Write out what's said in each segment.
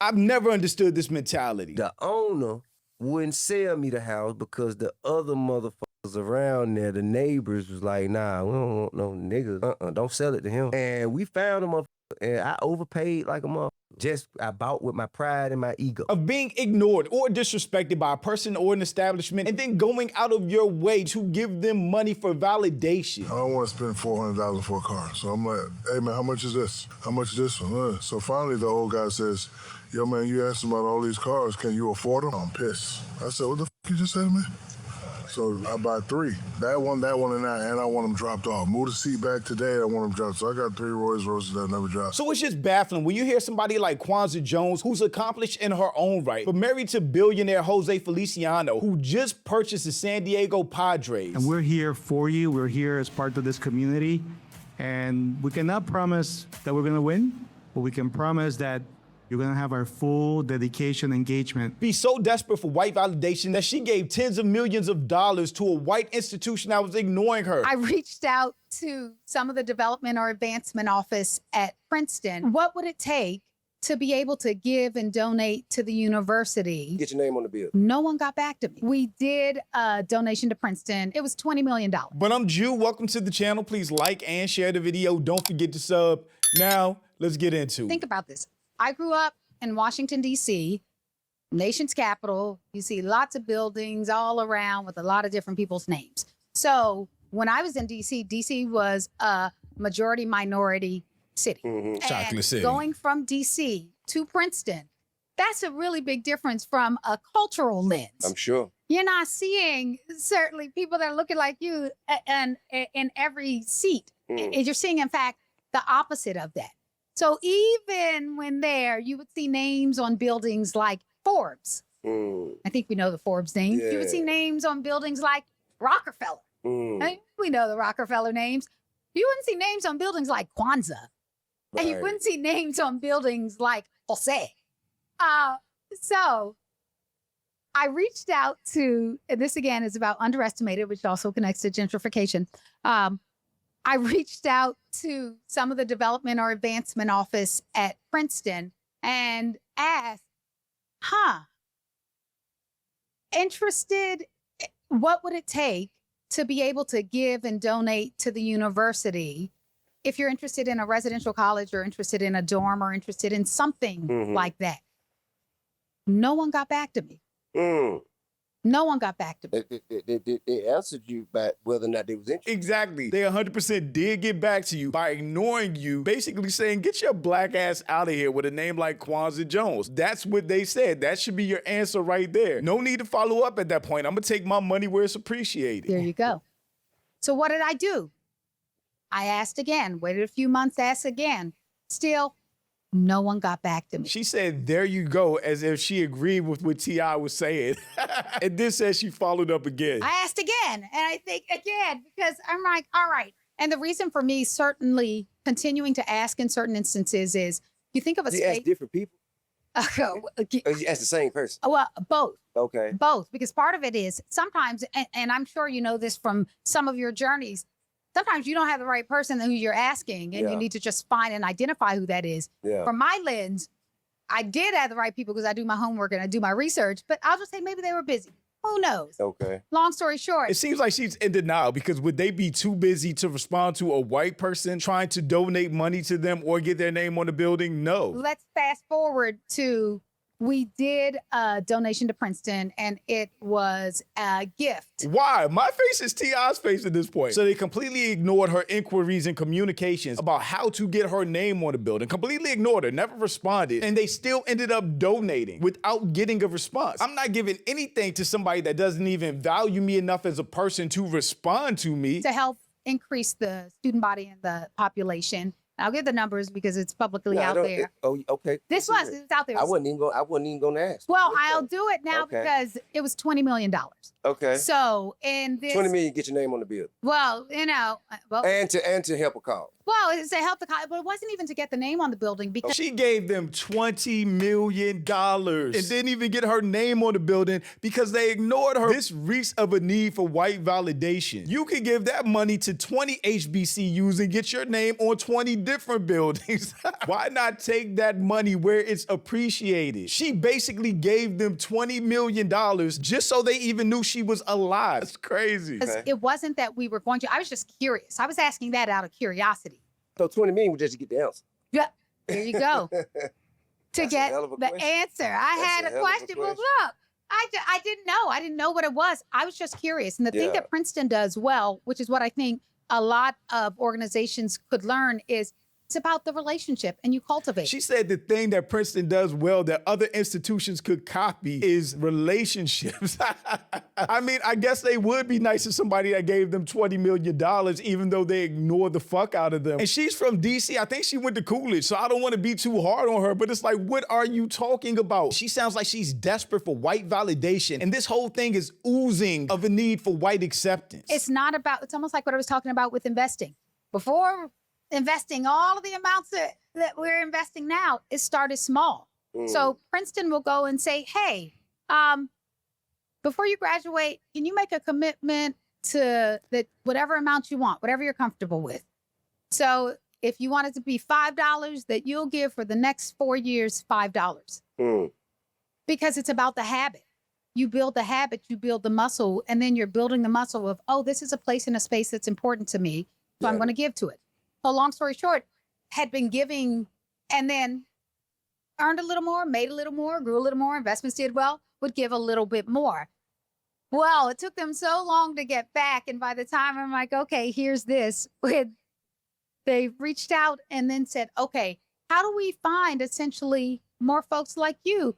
I've never understood this mentality. The owner wouldn't sell me the house because the other motherfuckers around there, the neighbors, was like, nah, we don't want no niggas. Don't sell it to him. And we found a motherfucker, and I overpaid like a motherfucker. Just I bought with my pride and my ego. Of being ignored or disrespected by a person or an establishment and then going out of your way to give them money for validation. I don't want to spend $400 for a car. So I'm like, hey man, how much is this? How much is this one? So finally the old guy says, yo man, you asked about all these cars, can you afford them? I'm pissed. I said, what the f you just said to me? So I buy 3. That one, and I want them dropped off. Move the seat back today, I want them dropped. So I got 3 Rolls Royces that never dropped. So it's just baffling when you hear somebody like Kwanzaa Jones, who's accomplished in her own right, but married to billionaire Jose Feliciano, who just purchased the San Diego Padres. And we're here for you. We're here as part of this community. And we cannot promise that we're gonna win, but we can promise that you're gonna have our full dedication, engagement. Be so desperate for white validation that she gave tens of millions of dollars to a white institution that was ignoring her. I reached out to some of the development or advancement office at Princeton. What would it take to be able to give and donate to the university? Get your name on the bill. No one got back to me. We did a donation to Princeton. It was $20 million. But I'm Jew. Welcome to the channel. Please like and share the video. Don't forget to sub. Now, let's get into it. Think about this. I grew up in Washington, D.C., nation's capital. You see lots of buildings all around with a lot of different people's names. So when I was in D.C., D.C. was a majority minority city. Chocolate City. Going from D.C. to Princeton, that's a really big difference from a cultural lens. I'm sure. You're not seeing certainly people that are looking like you and in every seat. You're seeing, in fact, the opposite of that. So even when there, you would see names on buildings like Forbes. I think we know the Forbes name. Yeah. You would see names on buildings like Rockefeller. We know the Rockefeller names. You wouldn't see names on buildings like Kwanzaa. And you wouldn't see names on buildings like Jose. So I reached out to, and this again is about underestimated, which also connects to gentrification. I reached out to some of the development or advancement office at Princeton and asked, interested, what would it take to be able to give and donate to the university if you're interested in a residential college or interested in a dorm or interested in something like that? No one got back to me. No one got back to me. They answered you back whether or not they was interested. Exactly. They 100% did get back to you by ignoring you, basically saying, get your black ass out of here with a name like Kwanzaa Jones. That's what they said. That should be your answer right there. No need to follow up at that point. I'm going to take my money where it's appreciated. There you go. So what did I do? I asked again, waited a few months, asked again. Still, no one got back to me. She said, there you go, as if she agreed with what T.I. was saying. And then said she followed up again. I asked again, and I think again, because I'm like, all right. And the reason for me certainly continuing to ask in certain instances is, you think of a You ask state. different people? Or you ask the same person? Well, both. Okay. Both, because part of it is sometimes, and I'm sure you know this from some of your journeys, sometimes you don't have the right person who you're asking, and you need to just find and identify who that is. From my lens, I did have the right people because I do my homework and I do my research, but I'll just say maybe they were busy. Who knows? Okay. Long story short. It seems like she's in denial because would they be too busy to respond to a white person trying to donate money to them or get their name on the building? No. Let's fast forward to, we did a donation to Princeton, and it was a gift. Why? My face is T.I.'s face at this point. So they completely ignored her inquiries and communications about how to get her name on the building. Completely ignored her, never responded. And they still ended up donating without getting a response. I'm not giving anything to somebody that doesn't even value me enough as a person to respond to me. To help increase the student body and the population. I'll give the numbers because it's publicly out there. Okay. It's out there. I wasn't even going to ask. Well, I'll do it now because it was $20 million. Okay. So in this 20 million, get your name on the bill. Well, you know, and to help a cause. Well, it's to help the college, but it wasn't even to get the name on the building because She gave them $20 million and didn't even get her name on the building because they ignored her. This reeks of a need for white validation. You could give that money to 20 HBCUs and get your name on 20 different buildings. Why not take that money where it's appreciated? She basically gave them $20 million just so they even knew she was alive. That's crazy. it wasn't that we were going to. I was just curious. I was asking that out of curiosity. So 20 million was just to get the answer. Yeah, there you go. To That's a get hell of a the question. answer. I That's had a a hell of a question. Well, question. look, I didn't know. I didn't know what it was. I was just curious. And the thing Yeah. that Princeton does well, which is what I think a lot of organizations could learn, is it's about the relationship and you cultivate. She said the thing that Princeton does well that other institutions could copy is relationships. I mean, I guess they would be nice to somebody that gave them $20 million, even though they ignore the fuck out of them. And she's from DC. I think she went to Coolidge, so I don't want to be too hard on her, but it's like, what are you talking about? She sounds like she's desperate for white validation, and this whole thing is oozing of a need for white acceptance. It's not about, it's almost like what I was talking about with investing. Before investing all of the amounts that we're investing now, it started small. So Princeton will go and say, hey, before you graduate, can you make a commitment to that whatever amount you want, whatever you're comfortable with? So if you want it to be $5, that you'll give for the next 4 years, $5. Because it's about the habit. You build the habit, you build the muscle, and then you're building the muscle of, oh, this is a place in a space that's important to me, so I'm going to give to it. So long story short, had been giving and then earned a little more, made a little more, grew a little more, investments did well, would give a little bit more. Well, it took them so long to get back. And by the time I'm like, okay, here's this, they reached out and then said, okay, how do we find essentially more folks like you?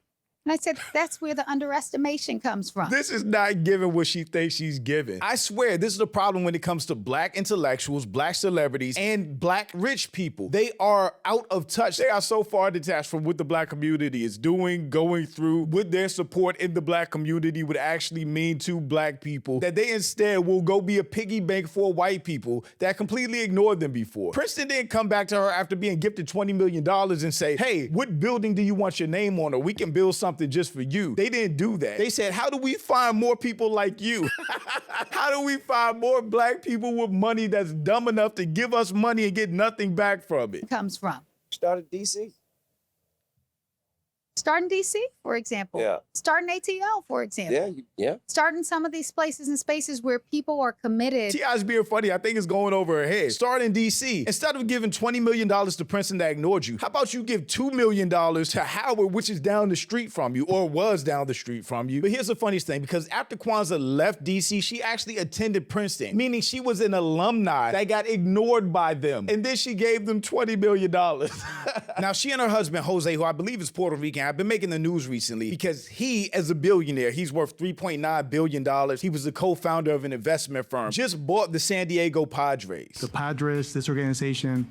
And I said, that's where the underestimation comes from. This is not giving what she thinks she's giving. I swear, this is the problem when it comes to black intellectuals, black celebrities, and black rich people. They are out of touch. They are so far detached from what the black community is doing, going through, what their support in the black community would actually mean to black people, that they instead will go be a piggy bank for white people that completely ignored them before. Princeton didn't come back to her after being gifted $20 million and say, hey, what building do you want your name on? Or we can build something just for you. They didn't do that. They said, how do we find more people like you? How do we find more black people with money that's dumb enough to give us money and get nothing back from it? Comes from. Started DC. Start in DC, for example. Yeah. Start in ATL, for example. Yeah. Start in some of these places and spaces where people are committed. T.I.'s being funny, I think it's going over her head. Start in D.C. Instead of giving $20 million to Princeton that ignored you, how about you give $2 million to Howard, which is down the street from you, or was down the street from you? But here's the funniest thing, because after Kwanzaa left D.C., she actually attended Princeton, meaning she was an alumni that got ignored by them. And then she gave them $20 million. Now, she and her husband, Jose, who I believe is Puerto Rican, have been making the news recently because he, as a billionaire, he's worth $3.9 billion. He was the co-founder of an investment firm, just bought the San Diego Padres. The Padres, this organization,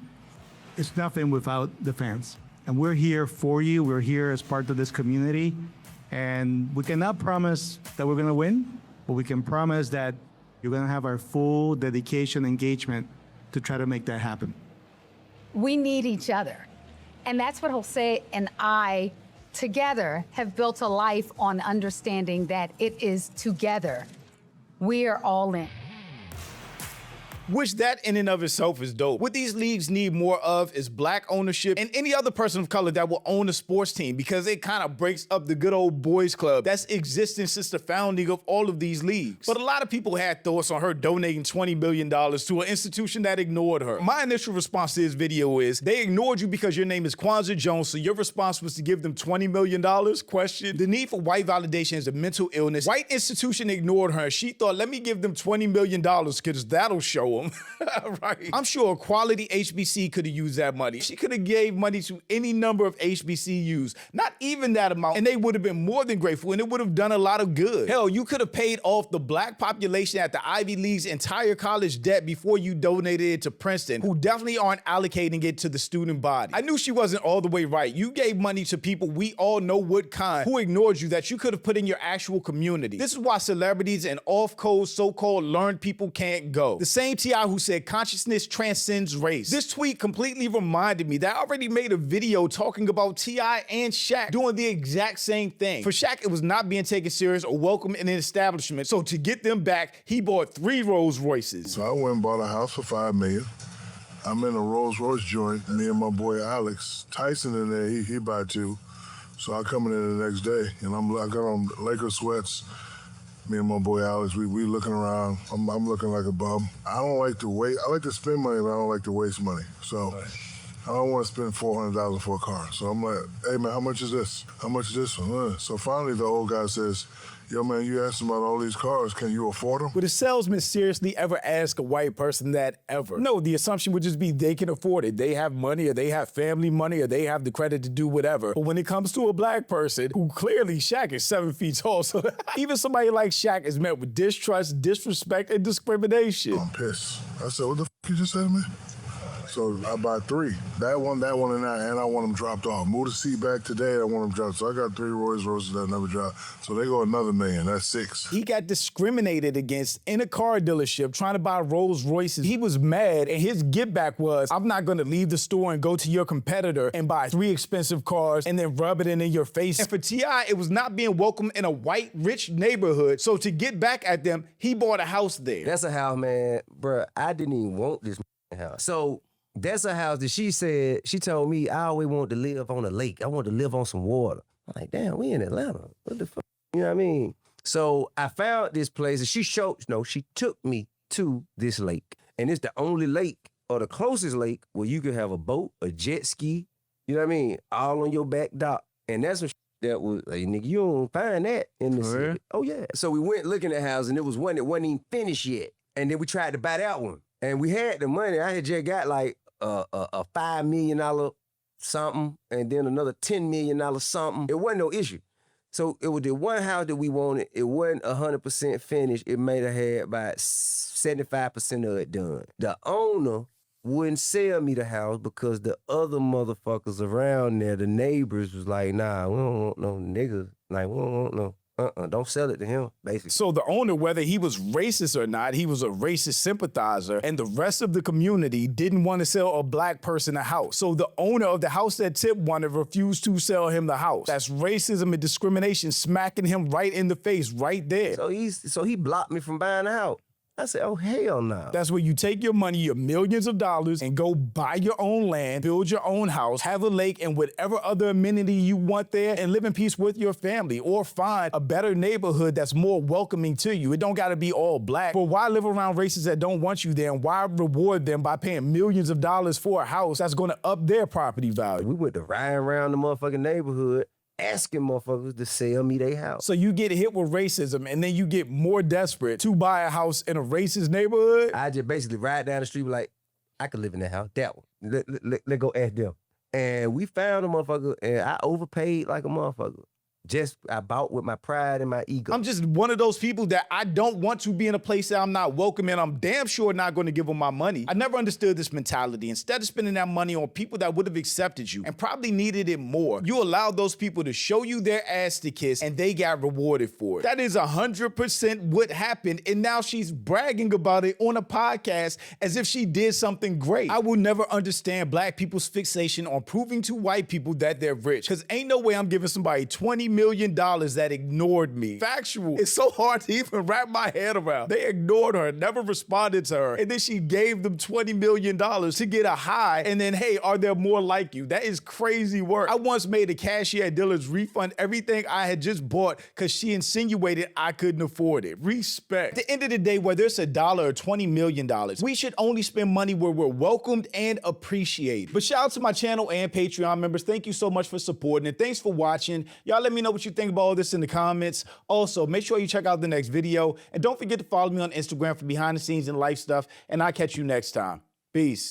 it's nothing without the fans. And we're here for you. We're here as part of this community. And we cannot promise that we're going to win, but we can promise that you're going to have our full dedication, engagement to try to make that happen. We need each other. And that's what Jose and I together have built a life on understanding that it is together. We are all in. Which that in and of itself is dope. What these leagues need more of is black ownership and any other person of color that will own a sports team, because it kind of breaks up the good old boys club that's existing since the founding of all of these leagues. But a lot of people had thoughts on her donating $20 million to an institution that ignored her. My initial response to this video is, they ignored you because your name is Kwanzaa Jones, so your response was to give them $20 million? Question. The need for white validation is a mental illness. White institution ignored her. She thought, let me give them $20 million because that'll show them. Right. I'm sure a quality HBC could have used that money. She could have gave money to any number of HBCUs, not even that amount, and they would have been more than grateful, and it would have done a lot of good. Hell, you could have paid off the black population at the Ivy League's entire college debt before you donated it to Princeton, who definitely aren't allocating it to the student body. I knew she wasn't all the way right. You gave money to people we all know what kind, who ignored you, that you could have put in your actual community. This is why celebrities and off-code so-called learned people can't go. The same T.I. who said consciousness transcends race. This tweet completely reminded me that I already made a video talking about T.I. and Shaq doing the exact same thing. For Shaq, it was not being taken serious or welcome in an establishment. So to get them back, he bought 3 Rolls Royces. So I went and bought a house for $5 million. I'm in a Rolls Royce joint. Me and my boy Alex Tyson in there. He buy 2. So I come in there the next day, and I got on Laker sweats. Me and my boy Alex, we looking around. I'm looking like a bum. I don't like to wait. I like to spend money, but I don't like to waste money. So I don't want to spend $400 for a car. So I'm like, hey man, how much is this? How much is this one? So finally the old guy says, yo man, you asked about all these cars, can you afford them? Would a salesman seriously ever ask a white person that ever? No, the assumption would just be they can afford it. They have money, or they have family money, or they have the credit to do whatever. But when it comes to a black person, who clearly Shaq is 7 feet tall, so even somebody like Shaq is met with distrust, disrespect, and discrimination. I'm pissed. I said, what the you just said to me? So I buy 3. That one, and that, and I want them dropped off. Move the seat back today, I want them dropped. So I got 3 Rolls Royces that never dropped. So they go another $1 million, that's 6. He got discriminated against in a car dealership trying to buy Rolls Royces. He was mad, and his get back was, I'm not gonna leave the store and go to your competitor and buy 3 expensive cars and then rub it in your face. And for T.I., it was not being welcome in a white, rich neighborhood. So to get back at them, he bought a house there. That's a house, man, bruh. I didn't even want this house. So that's a house that she told me I always wanted to live on a lake. I wanted to live on some water. I'm like, damn, we in Atlanta. What the fuck? You know what I mean? So I found this place and she took me to this lake. And it's the only lake or the closest lake where you could have a boat, a jet ski, you know what I mean? All on your back dock. And that's some that was, like, nigga, you don't find that in the city. Oh yeah. So we went looking at houses and it was one that wasn't even finished yet. And then we tried to buy that one. And we had the money. I had just got like a $5 million something, and then another $10 million something. It wasn't no issue. So it was the one house that we wanted. It wasn't 100% finished. It may have had about 75% of it done. The owner wouldn't sell me the house because the other motherfuckers around there, the neighbors, was like, nah, we don't want no niggas. Like, we don't want no. Don't sell it to him, basically. So the owner, whether he was racist or not, he was a racist sympathizer, and the rest of the community didn't want to sell a black person a house. So the owner of the house that Tip wanted refused to sell him the house. That's racism and discrimination smacking him right in the face right there. So he blocked me from buying the house. I said, oh, hell no. That's where you take your money, your millions of dollars, and go buy your own land, build your own house, have a lake and whatever other amenity you want there, and live in peace with your family, or find a better neighborhood that's more welcoming to you. It don't gotta be all black. But why live around racists that don't want you there, and why reward them by paying millions of dollars for a house that's gonna up their property value? We went to ride around the motherfucking neighborhood asking motherfuckers to sell me their house. So you get hit with racism, and then you get more desperate to buy a house in a racist neighborhood? I just basically ride down the street like, I could live in that house, that one. Let go ask them. And we found a motherfucker, and I overpaid like a motherfucker. I bought with my pride and my ego. I'm just one of those people that I don't want to be in a place that I'm not welcome in. I'm damn sure not going to give them my money. I never understood this mentality. Instead of spending that money on people that would have accepted you and probably needed it more, you allowed those people to show you their ass to kiss and they got rewarded for it. That is 100% what happened, and now she's bragging about it on a podcast as if she did something great. I will never understand black people's fixation on proving to white people that they're rich, because ain't no way I'm giving somebody $20 million that ignored me. Factual. It's so hard to even wrap my head around. They ignored her, never responded to her, and then she gave them $20 million to get a high, and then, hey, are there more like you? That is crazy work. I once made a cashier at Dillard's refund everything I had just bought because she insinuated I couldn't afford it. Respect. At the end of the day, whether it's $1 or $20 million, we should only spend money where we're welcomed and appreciated. But shout out to my channel and Patreon members. Thank you so much for supporting, and thanks for watching. Y'all let me know what you think about all this in the comments. Also, make sure you check out the next video, and don't forget to follow me on Instagram for behind the scenes and life stuff, and I'll catch you next time. Peace.